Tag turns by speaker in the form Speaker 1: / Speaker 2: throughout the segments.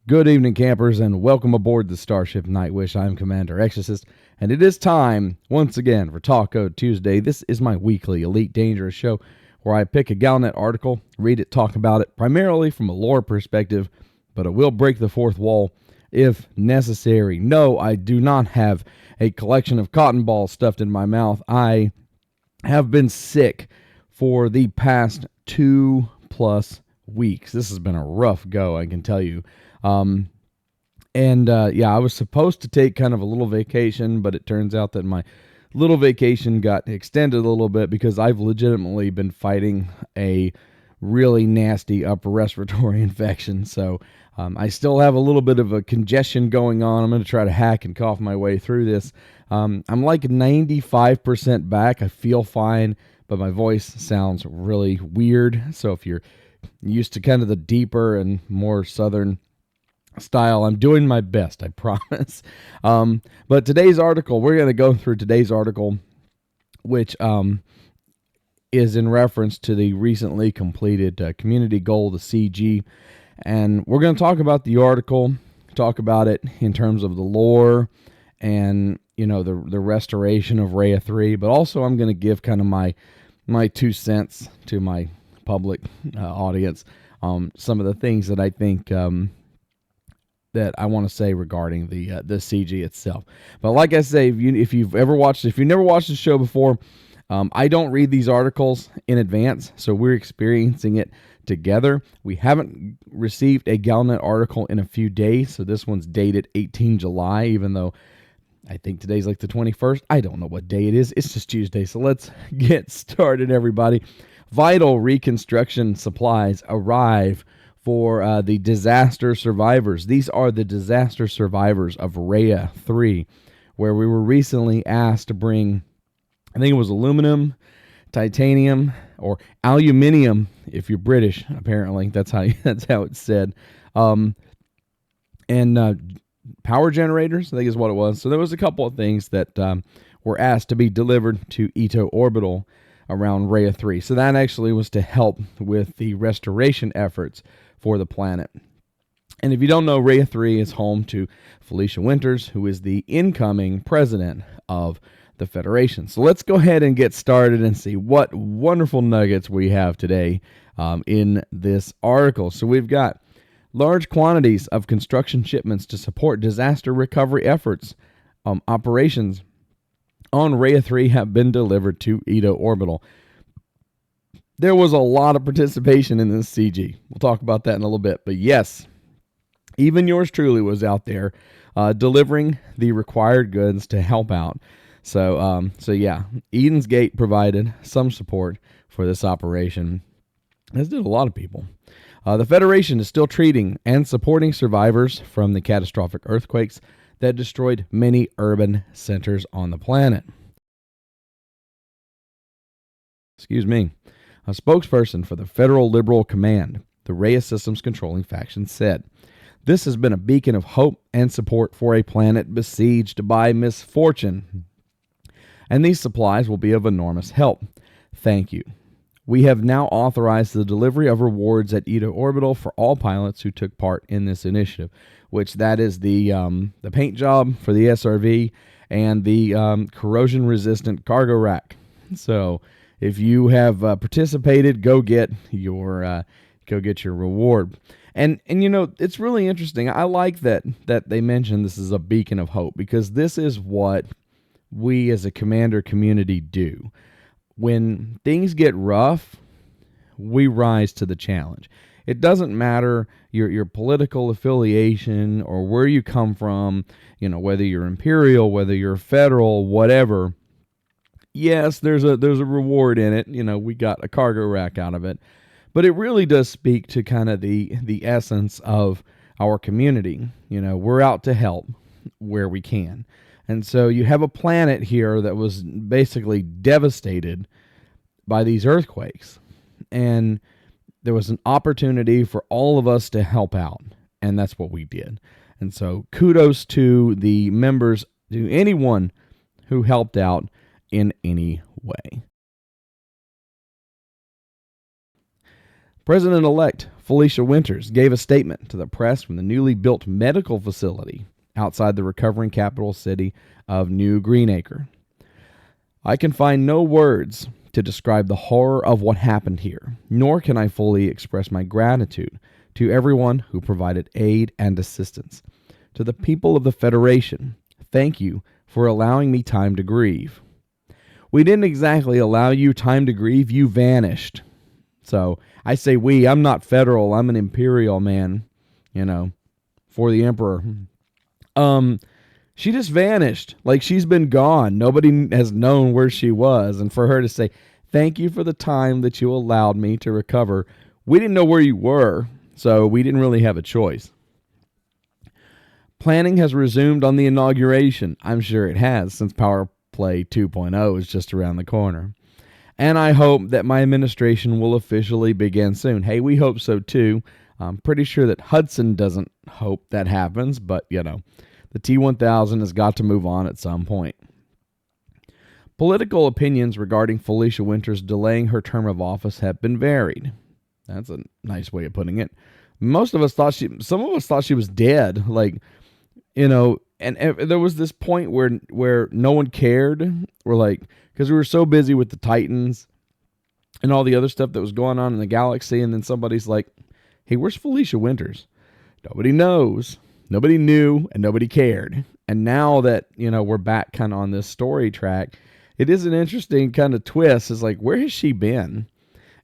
Speaker 1: Good evening, campers, and welcome aboard the Starship Nightwish. I'm Commander Exorcist, and it is time, once again, for Talk Code Tuesday. This is my weekly Elite Dangerous show where I pick a Galnet article, read it, talk about it, primarily from a lore perspective, but it will break the fourth wall if necessary. No, I do not have a collection of cotton balls stuffed in my mouth. I have been sick for the past 2+ weeks. This has been a rough go, I can tell you. I was supposed to take kind of a little vacation, but it turns out that my little vacation got extended a little bit because I've legitimately been fighting a really nasty upper respiratory infection. So I still have a little bit of a congestion going on. I'm going to try to hack and cough my way through this. I'm like 95% back. I feel fine, but my voice sounds really weird. So if you're used to kind of the deeper and more southern style, I'm doing my best, I promise. But today's article, we're going to go through today's article, which is in reference to the recently completed community goal, the CG. And we're going to talk about the article, talk about it in terms of the lore and, you know, the restoration of Rhea 3. But also I'm going to give kind of my 2 cents to my public audience, some of the things that I think that I want to say regarding the CG itself. But like I say, if you've never watched the show before, I don't read these articles in advance, so we're experiencing it together. We haven't received a Galnet article in a few days, so this one's dated 18 July, even though I think today's like the 21st. I don't know what day it is. It's just Tuesday, so let's get started, everybody. Vital reconstruction supplies arrive for the disaster survivors. These are the disaster survivors of Rhea 3, where we were recently asked to bring, I think it was aluminum, titanium, or aluminium, if you're British, apparently. That's how it's said. Power generators, I think is what it was. So there was a couple of things that were asked to be delivered to Ito Orbital around Rhea 3. So that actually was to help with the restoration efforts for the planet. And if you don't know, Rhea 3 is home to Felicia Winters, who is the incoming president of the Federation. So let's go ahead and get started and see what wonderful nuggets we have today in this article. So we've got large quantities of construction shipments to support disaster recovery efforts. Operations on Rhea 3 have been delivered to Ito Orbital. There was a lot of participation in this CG. We'll talk about that in a little bit. But yes, even yours truly was out there delivering the required goods to help out. So yeah, Eden's Gate provided some support for this operation, as did a lot of people. The Federation is still treating and supporting survivors from the catastrophic earthquakes that destroyed many urban centers on the planet. Excuse me. A spokesperson for the Federal Liberal Command, the Rhea Systems controlling faction, said, "This has been a beacon of hope and support for a planet besieged by misfortune, and these supplies will be of enormous help. Thank you. We have now authorized the delivery of rewards at Ito Orbital for all pilots who took part in this initiative," which that is the paint job for the SRV and the corrosion-resistant cargo rack. So if you have participated, go get your reward. And you know, it's really interesting. I like that they mentioned this is a beacon of hope, because this is what we as a commander community do. When things get rough, we rise to the challenge. It doesn't matter your political affiliation or where you come from, you know, whether you're imperial, whether you're federal, whatever. Yes, there's a reward in it. You know, we got a cargo rack out of it. But it really does speak to kind of the essence of our community. You know, we're out to help where we can. And so you have a planet here that was basically devastated by these earthquakes. And there was an opportunity for all of us to help out. And that's what we did. And so kudos to the members, to anyone who helped out in any way. President-elect Felicia Winters gave a statement to the press from the newly built medical facility outside the recovering capital city of New Greenacre. I can find no words to describe the horror of what happened here, nor can I fully express my gratitude to everyone who provided aid and assistance. To the people of the Federation, thank you for allowing me time to grieve. We didn't exactly allow you time to grieve, you vanished. So I say we, I'm not federal, I'm an imperial man, for the emperor. She just vanished. Like, she's been gone. Nobody has known where she was. And for her to say, thank you for the time that you allowed me to recover. We didn't know where you were, so we didn't really have a choice. Planning has resumed on the inauguration. I'm sure it has, since Power Play 2.0 is just around the corner. And I hope that my administration will officially begin soon. Hey, we hope so too. I'm pretty sure that Hudson doesn't hope that happens, but the T-1000 has got to move on at some point. Political opinions regarding Felicia Winters delaying her term of office have been varied. That's a nice way of putting it. Some of us thought she was dead. And there was this point where no one cared. Because we were so busy with the Titans and all the other stuff that was going on in the galaxy, and then somebody's like, hey, where's Felicia Winters? Nobody knows. Nobody knew, and nobody cared. And now that, we're back kind of on this story track, it is an interesting kind of twist. It's like, where has she been?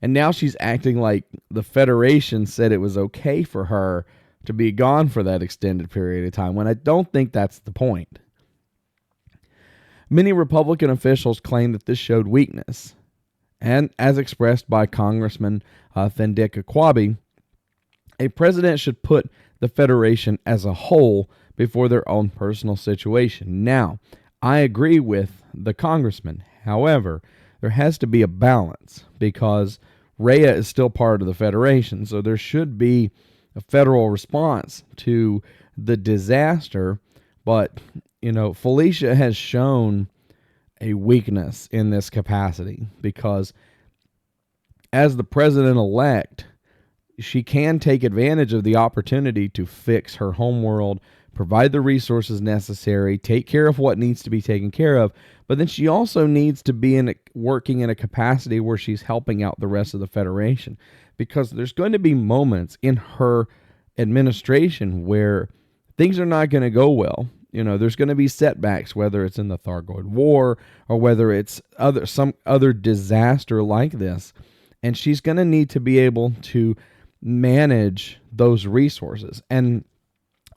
Speaker 1: And now she's acting like the Federation said it was okay for her to be gone for that extended period of time, when I don't think that's the point. Many Republican officials claim that this showed weakness. And as expressed by Congressman Thendeka Kwabi, a president should put the Federation as a whole before their own personal situation. Now, I agree with the congressman. However, there has to be a balance, because Rhea is still part of the Federation, so there should be a federal response to the disaster. But, Felicia has shown a weakness in this capacity, because as the president-elect, she can take advantage of the opportunity to fix her homeworld, provide the resources necessary, take care of what needs to be taken care of, but then she also needs to be working in a capacity where she's helping out the rest of the Federation, because there's going to be moments in her administration where things are not going to go well. There's going to be setbacks, whether it's in the Thargoid War or whether it's some other disaster like this, and she's going to need to be able to manage those resources. And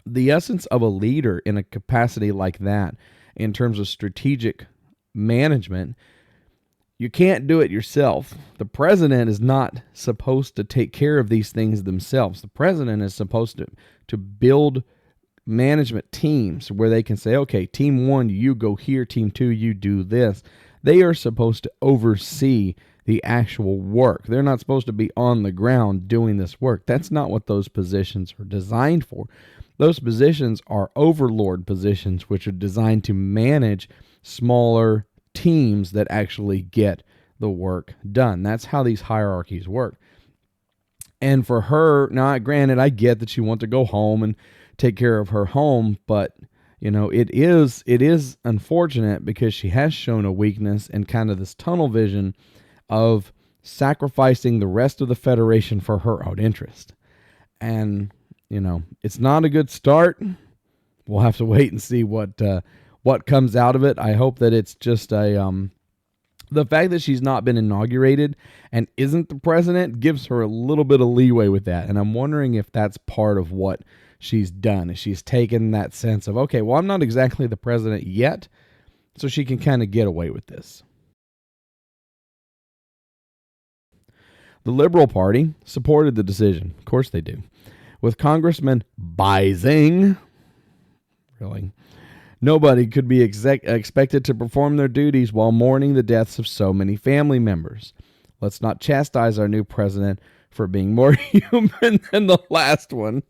Speaker 1: the essence of a leader in a capacity like that, in terms of strategic management, you can't do it yourself. The president is not supposed to take care of these things themselves. The president is supposed to build management teams where they can say, okay, team 1, you go here, team 2, you do this. They are supposed to oversee the actual work. They're not supposed to be on the ground doing this work. That's not what those positions are designed for. Those positions are overlord positions, which are designed to manage smaller teams that actually get the work done. That's how these hierarchies work. And for her, now granted, I get that she wants to go home and take care of her home, but it is unfortunate, because she has shown a weakness and kind of this tunnel vision of sacrificing the rest of the Federation for her own interest. And it's not a good start. We'll have to wait and see what comes out of it. I hope that it's just the fact that she's not been inaugurated and isn't the president gives her a little bit of leeway with that. And I'm wondering if that's part of what she's done. Is she's taken that sense of, okay, well, I'm not exactly the president yet, so she can kind of get away with this. The Liberal Party supported the decision. Of course they do. With Congressman Bising, really, nobody could be expected to perform their duties while mourning the deaths of so many family members. Let's not chastise our new president for being more human than the last one.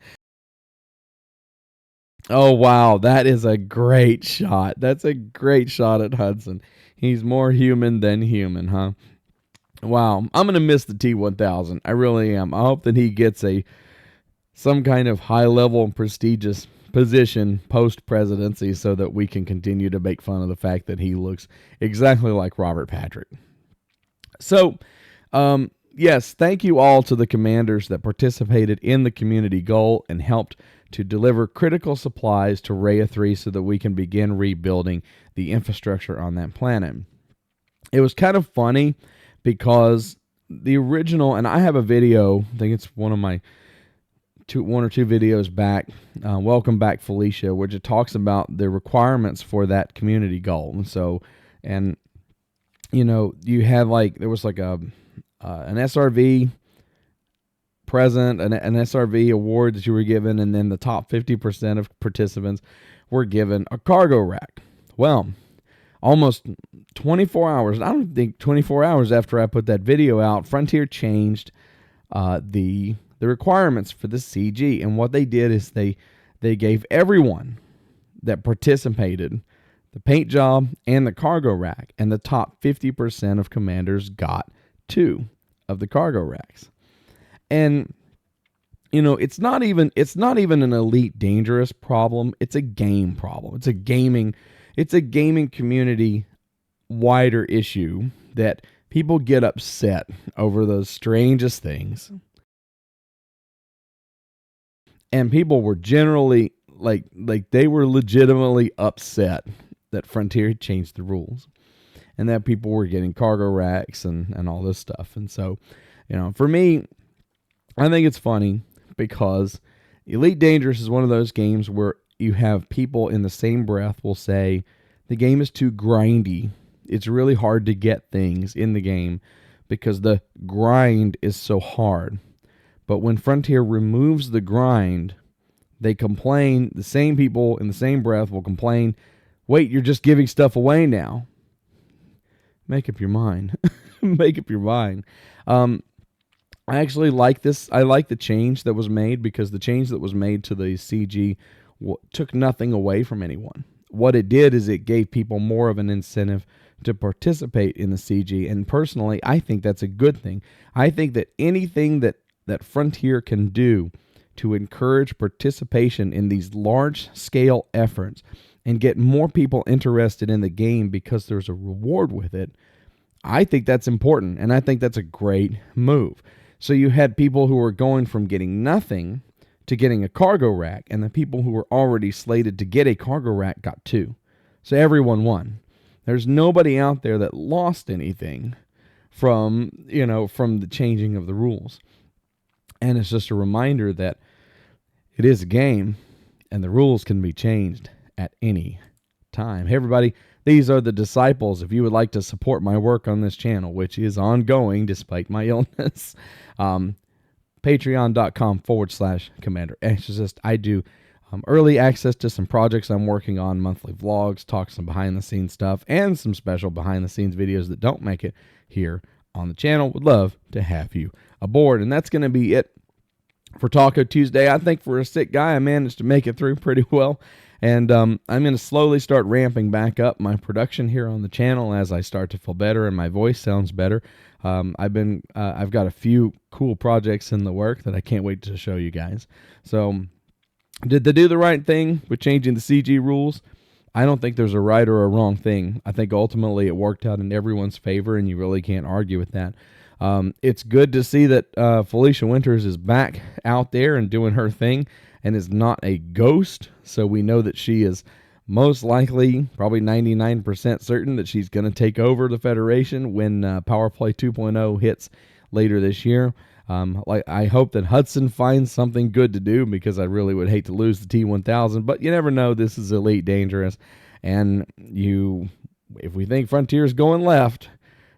Speaker 1: Oh, wow. That is a great shot. That's a great shot at Hudson. He's more human than human, huh? Wow, I'm gonna miss the T1000. I really am. I hope that he gets some kind of high level and prestigious position post presidency, so that we can continue to make fun of the fact that he looks exactly like Robert Patrick. So, yes, thank you all to the commanders that participated in the community goal and helped to deliver critical supplies to Rhea 3 so that we can begin rebuilding the infrastructure on that planet. It was kind of funny because the original, and I have a video, I think it's one or two videos back, Welcome Back Felicia, which it talks about the requirements for that community goal. And so, and you had there was an SRV present, an SRV award that you were given, and then the top 50% of participants were given a cargo rack. Well, almost 24 hours, I don't think 24 hours after I put that video out, Frontier changed the requirements for the CG. And what they did is they gave everyone that participated the paint job and the cargo rack, and the top 50% of commanders got 2 of the cargo racks. And it's not even an Elite Dangerous problem. It's a game problem. It's a gaming community wider issue that people get upset over those strangest things. And people were generally they were legitimately upset that Frontier changed the rules and that people were getting cargo racks and all this stuff. And so, for me, I think it's funny because Elite Dangerous is one of those games where you have people in the same breath will say the game is too grindy. It's really hard to get things in the game because the grind is so hard. But when Frontier removes the grind, they complain. The same people in the same breath will complain, wait, you're just giving stuff away now. Make up your mind. Make up your mind. I actually like this. I like the change that was made, because the change that was made to the CG took nothing away from anyone. What it did is it gave people more of an incentive to participate in the CG. And personally, I think that's a good thing. I think that anything that Frontier can do to encourage participation in these large-scale efforts and get more people interested in the game because there's a reward with it, I think that's important, and I think that's a great move. So you had people who were going from getting nothing to getting a cargo rack, and the people who were already slated to get a cargo rack got 2. So everyone won. There's nobody out there that lost anything from the changing of the rules. And it's just a reminder that it is a game, and the rules can be changed at any time. Hey, everybody, these are the disciples. If you would like to support my work on this channel, which is ongoing despite my illness, patreon.com/Commander Exorcist. I do early access to some projects I'm working on, monthly vlogs, talk some behind-the-scenes stuff, and some special behind-the-scenes videos that don't make it here on the channel. Would love to have you aboard. And that's going to be it for Taco Tuesday. I think for a sick guy, I managed to make it through pretty well. And I'm going to slowly start ramping back up my production here on the channel as I start to feel better and my voice sounds better. I've got a few cool projects in the work that I can't wait to show you guys. So, did they do the right thing with changing the CG rules? I don't think there's a right or a wrong thing. I think ultimately it worked out in everyone's favor, and you really can't argue with that. It's good to see that Felicia Winters is back out there and doing her thing and is not a ghost. So we know that she is most likely, probably 99% certain, that she's going to take over the Federation when Power Play 2.0 hits later this year. I hope that Hudson finds something good to do, because I really would hate to lose the T1000, but you never know. This is Elite Dangerous, and if we think Frontier's going left,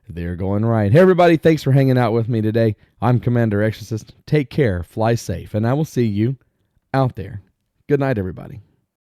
Speaker 1: they're going right. Hey, everybody, thanks for hanging out with me today. I'm Commander Exorcist. Take care, fly safe, and I will see you out there. Good night, everybody.